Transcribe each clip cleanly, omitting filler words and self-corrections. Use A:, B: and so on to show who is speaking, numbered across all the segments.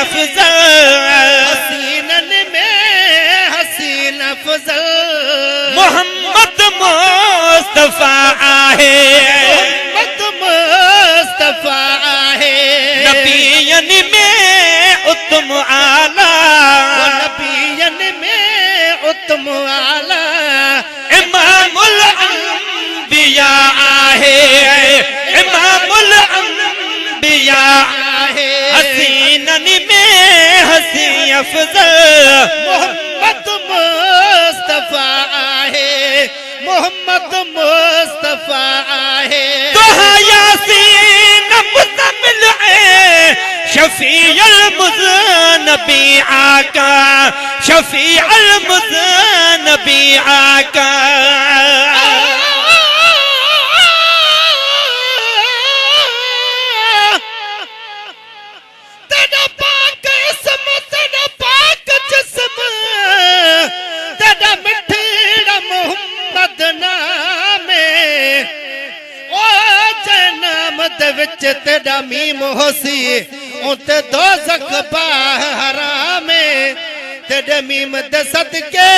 A: अफजल,
B: हसीनन में हसीन अफजल,
A: मोहम्मद मुस्तफा आहे,
B: मोहम्मद मुस्तफा आहे,
A: नबियन में उत्तम आला,
B: नबियन में उत्तम आला,
A: इमामुल अंबिया आहे, इमामुल अंबिया
B: आहे,
A: हसीनन में हसी अफजल,
B: मोहम्मद मुस्तफा आहे, मोहम्मद मुस्तफा आहे,
A: तो यासीन मुज़म्मिल शफीअल मुज़नबी आका, शफीअल मुज़नबी आका।
B: तेरा पाक इसम, तेरा पाक जिस्म, तेरा मिठड़ा मोहम्मद नामे, ओ जनाम दे विच तेरा मीम होसी, उते दोज़ख हरामे, तेरे मीम दे सदके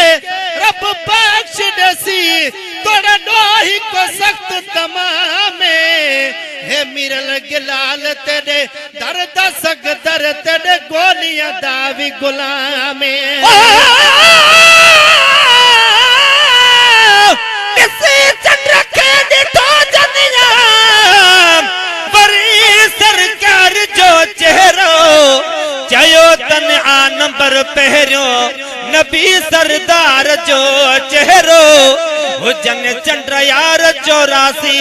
B: रब बख्श दसी, तोड़ा डोही को सख्त तमामे, हे मिरल गिलाल तेरे दर्द सगदर, तेरे गोलियां दावी गुलामे,
A: किसी चंद्र के दी तो जनिया, बड़ी सरकार जो चेहरो, चयो तन आ नंबर पहरियो, नबी सरदार जो चेहरो, हुजन चंद्र यार 84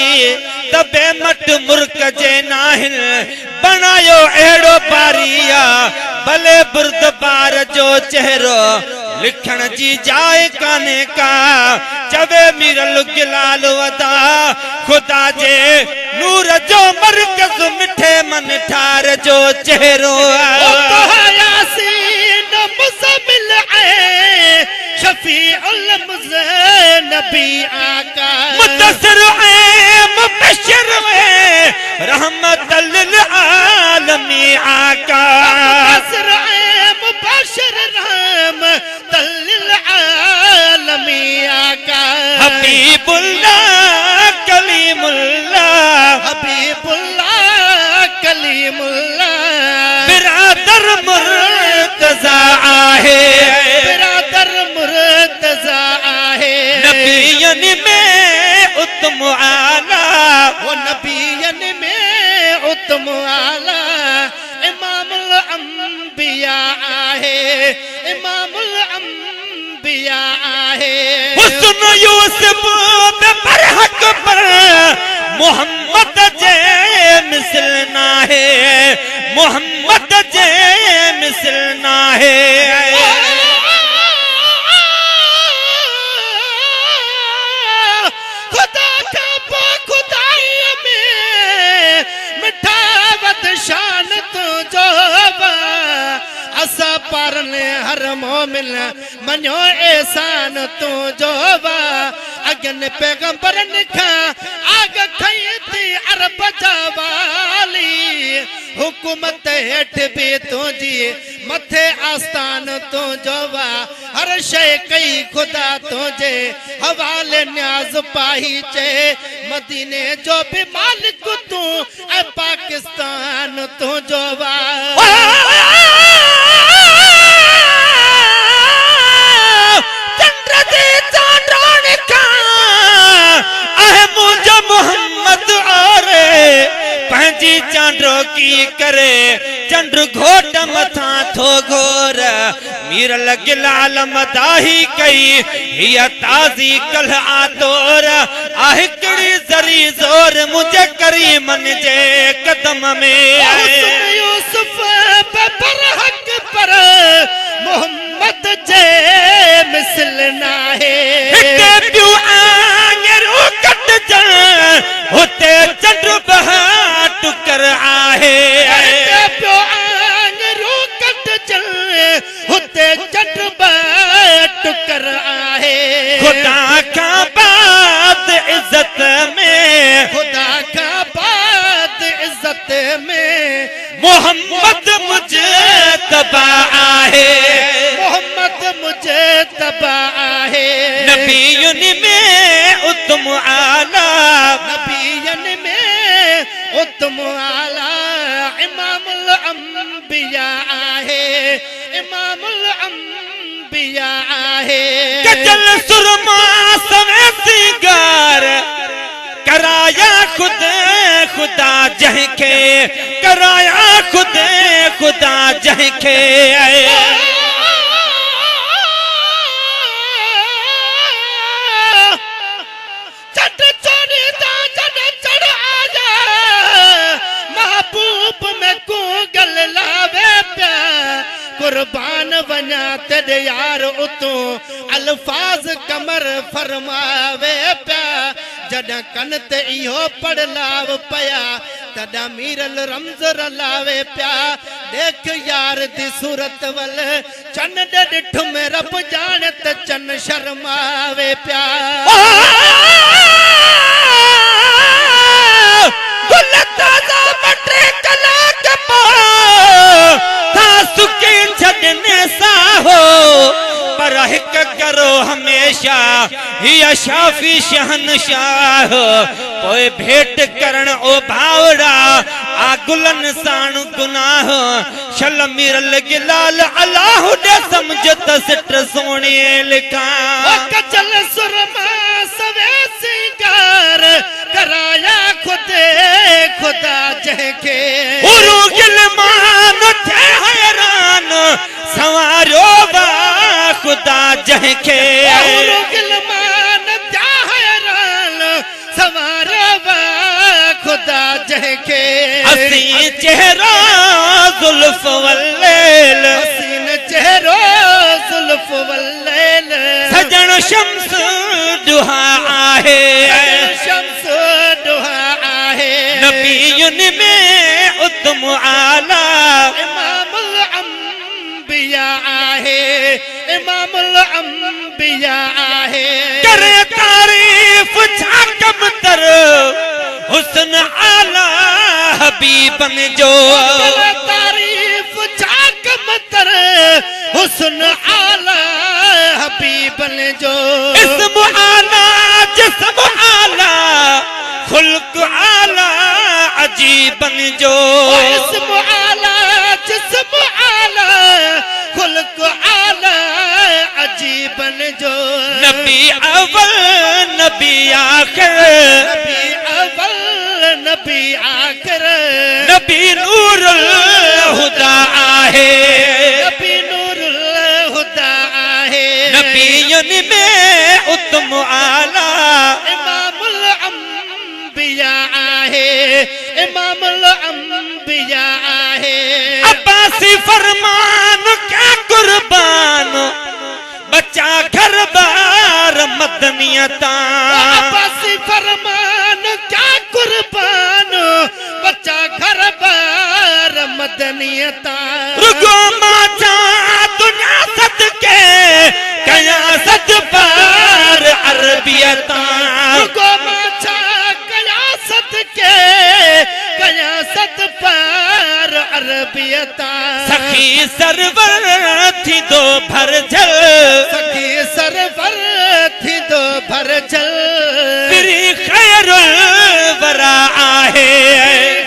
A: तबे मट मुर्क जे नाहिन, बनायो एड़ो पारिया, भले बुर्दबार जो चेहरो, लिखण जी जाए काने का, चवे मिरल गिलाल वदा, खुदा जे नूर जो मरकज मिठे मन ठार जो चेहरो,
B: यासीन मुज़म्मिल शफीउल मुज़नबी आका,
A: मुदस्सिर मुबश्शिर रहमतल लिल आलमी आका,
B: मुदस्सिर मुबश्शिर रहमतल लिल आलमी आका,
A: हबीबुल्लाह कलीमुल्लाह,
B: हबीबुल्लाह कलीमुल्लाह,
A: बिरादर मुर्तज़ा आहे,
B: बिरादर मुर्तज़ा आहे,
A: नबियन में उत्तम आला,
B: वो नबियन में उत्तम आला, इमामुल अंबिया आहे, इमामुल अंबिया आहे,
A: हुस्न यूसुफ पे बरहक पर मोहम्मद जे मिसल ना है, मोहम्मद जे मिसल ना है,
B: खुदा का खुदाई में मिठावत शान तो जोबा, असा परने हर मोमिन मनो एहसान तू जोबा, अगन पैगंबरन खा आग खईती अरब जवाली, हुकूमत हेठ भी तुझी मथे आस्थान तू जोबा, हर शय कई खुदा तुझे हवाले न्याज पाही चे, मदीने जो भी मालिक तू ए पाकिस्तान तू जोबा,
A: चंद्र दे चांदों का आहे मुझे मोहम्मद और पंजी चांदो की करे, चंद्र घोट मथा थो घोर, मीरल गिलाल मदाही कई, हिया ताजी कल आतोर, आहिकड़ी जरी जोर मुझे करी मन जे कदम में आए,
B: यूसुफ पर हक पर मोहम्मद जे मिसल ना है,
A: प्यू आंगरू कट जा होते चंद्र बहा टुकर आहे,
B: प्यो आंगरू कट जल होते चंद्र टुकर आहे,
A: खुदा का बात इज्जत में,
B: खुदा का बात इज्जत में,
A: मोहम्मद मुझे नबियुन में उत्तम आला,
B: नबियन में उत्तम आला इमामुल अंबिया आहे, इमामुल अंबिया आहे।
A: कजल सुरमा सवे सिंगार कराया खुद खुदा जहके, कराया खुद खुदा जहके।
B: चट चोरी दा जन चढ़ आया, महबूब में गूगल लावे प्या, कुर्बान वञा तेरे यार उतों अल्फाज कमर फरमावे प्या। जॾहिं कन ते इहो पढ़लाव पया तॾहिं मीरल रमज़ रलावे प्या। देख यार दी सूरत वल चन दे ॾिठ में रब जाने त चन शर्मावे प्या।
A: गुल ताज़ा बटे कलाक था सुके छॾने सां हो, पर हिक करो हमेशा हिया शाफी शहनशाह। पोइ भेट करण ओ भावड़ा आ गुलन साण गुनाह, शल मिरल गिलाल अलाह दे समझ त सिट सोणी लिखा।
B: कचल सुरमा सवे सिंगार कराया खुदे खुदा जहके,
A: उरू गिलमान थे हैरान सवारो बा खुदा जहके।
B: उरू गिलमान थे हैरान सवारो बा खुदा जहके।
A: हसीन चेहरा जुल्फ वल्लैल,
B: हसीन चेहरो जुल्फ वल्लैल,
A: सजन शम्स दुहा आहे,
B: शम्स दुहा आहे।
A: नबियुन में उत्तम आला
B: इमामुल अंबिया आहे, इमामुल अंबिया आहे।
A: करे तारीफ छा कम तर हुस्न आला हबीबन जो,
B: करे तारीफ छा कम तर हुस्न आला हबीबन जो।
A: इस्म आला जिस्म आला खुल्क आला अजीबन जो,
B: इस्म आला जिस्म आला खुल्क आला अजीबन जो।
A: नबी अव्वल नबी आखिर,
B: नबी अव्वल नबी आखिर,
A: नबी नूरुल हुदा आहे,
B: नबी नूरुल हुदा आहे।
A: नबियुन में उत्तम आला
B: इमामुल अंबिया आहे, इमामुल अंबिया आहे।
A: अब्बासी फरमान क्या कुर्बान बच्चा घर बार मदनियता।
B: अब्बासी फरमान क्या कुर्बान बच्चा घर बार मदनियता।
A: रुगो माचा दुनिया सदके कया सद पार अरबियता।
B: रुगो माचा कया सदके कया सद पार अरबियता।
A: सखी सरवर थी दो भर जल,
B: सखी सरवर थी दो भर जल।
A: तेरी खैरुल वरा आहे,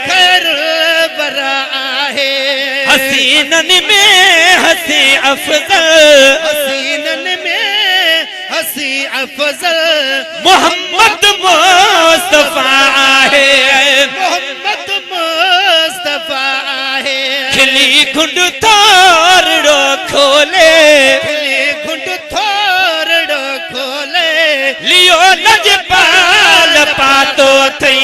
B: खैरुल वरा आहे।
A: हसीनन में हसी अफजल,
B: हसीनन में हसी अफजल
A: मोहम्मद मुस्तफा आहे,
B: मोहम्मद मुस्तफा आहे।
A: खिली गुंड थोरड़ो खोले,
B: खिली गुंड थोरड़ो खोले।
A: लियो लजपाल पातो थई,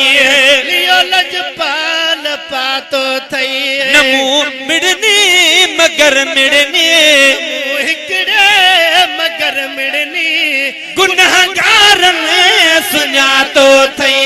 B: लियो लजपाल पातो थई।
A: नमू मिड़नी मगर मिड़नी,
B: हिकड़े मगर मिड़नी
A: गुनाहगारन सुञातो थई।